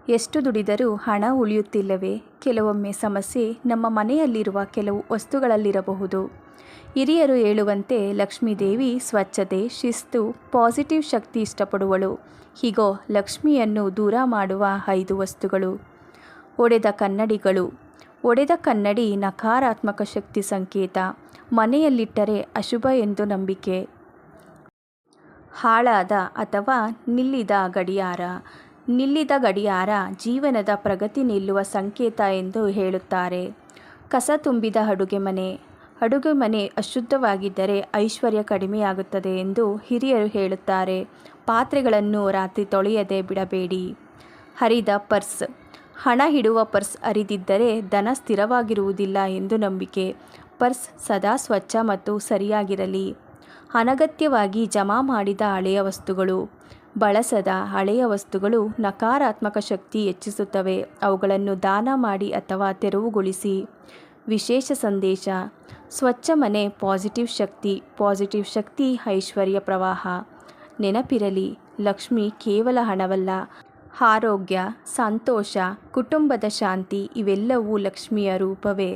ಎಷ್ಟು ದುಡಿದರೂ ಹಣ ಉಳಿಯುತ್ತಿಲ್ಲವೇ? ಕೆಲವೊಮ್ಮೆ ಸಮಸ್ಯೆ ನಮ್ಮ ಮನೆಯಲ್ಲಿರುವ ಕೆಲವು ವಸ್ತುಗಳಲ್ಲಿರಬಹುದು. ಹಿರಿಯರು ಹೇಳುವಂತೆ ಲಕ್ಷ್ಮೀದೇವಿ ಸ್ವಚ್ಛತೆ, ಶಿಸ್ತು, ಪಾಸಿಟಿವ್ ಶಕ್ತಿ ಇಷ್ಟಪಡುವಳು. ಹೀಗೋ ಲಕ್ಷ್ಮಿಯನ್ನು ದೂರ ಮಾಡುವ 5 ವಸ್ತುಗಳು. ಒಡೆದ ಕನ್ನಡಿಗಳು. ಒಡೆದ ಕನ್ನಡಿ ನಕಾರಾತ್ಮಕ ಶಕ್ತಿ ಸಂಕೇತ. ಮನೆಯಲ್ಲಿಟ್ಟರೆ ಅಶುಭ ಎಂದು ನಂಬಿಕೆ. ಹಾಳಾದ ಅಥವಾ ನಿಲ್ಲಿದ ಗಡಿಯಾರ. ನಿಲ್ಲಿದ ಗಡಿಯಾರ ಜೀವನದ ಪ್ರಗತಿ ನಿಲ್ಲುವ ಸಂಕೇತ ಎಂದು ಹೇಳುತ್ತಾರೆ. ಕಸ ತುಂಬಿದ ಅಡುಗೆ ಮನೆ. ಅಡುಗೆ ಮನೆ ಅಶುದ್ಧವಾಗಿದ್ದರೆ ಐಶ್ವರ್ಯ ಕಡಿಮೆಯಾಗುತ್ತದೆ ಎಂದು ಹಿರಿಯರು ಹೇಳುತ್ತಾರೆ. ಪಾತ್ರೆಗಳನ್ನು ರಾತ್ರಿ ತೊಳೆಯದೆ ಬಿಡಬೇಡಿ. ಹರಿದ ಪರ್ಸ್. ಹಣ ಇಡುವ ಪರ್ಸ್ ಹರಿದಿದ್ದರೆ ಧನ ಸ್ಥಿರವಾಗಿರುವುದಿಲ್ಲ ಎಂದು ನಂಬಿಕೆ. ಪರ್ಸ್ ಸದಾ ಸ್ವಚ್ಛ ಮತ್ತು ಸರಿಯಾಗಿರಲಿ. ಅನಗತ್ಯವಾಗಿ ಜಮಾ ಮಾಡಿದ ಹಳೆಯ ವಸ್ತುಗಳು. ಬಳಸದ ಹಳೆಯ ವಸ್ತುಗಳು ನಕಾರಾತ್ಮಕ ಶಕ್ತಿ ಹೆಚ್ಚಿಸುತ್ತವೆ. ಅವುಗಳನ್ನು ದಾನ ಮಾಡಿ ಅಥವಾ ತೆರವುಗೊಳಿಸಿ. ವಿಶೇಷ ಸಂದೇಶ: ಸ್ವಚ್ಛ ಮನೆ ಪಾಸಿಟಿವ್ ಶಕ್ತಿ ಐಶ್ವರ್ಯ ಪ್ರವಾಹ. ನೆನಪಿರಲಿ, ಲಕ್ಷ್ಮಿ ಕೇವಲ ಹಣವಲ್ಲ, ಆರೋಗ್ಯ, ಸಂತೋಷ, ಕುಟುಂಬದ ಶಾಂತಿ ಇವೆಲ್ಲವೂ ಲಕ್ಷ್ಮಿಯ ರೂಪವೇ.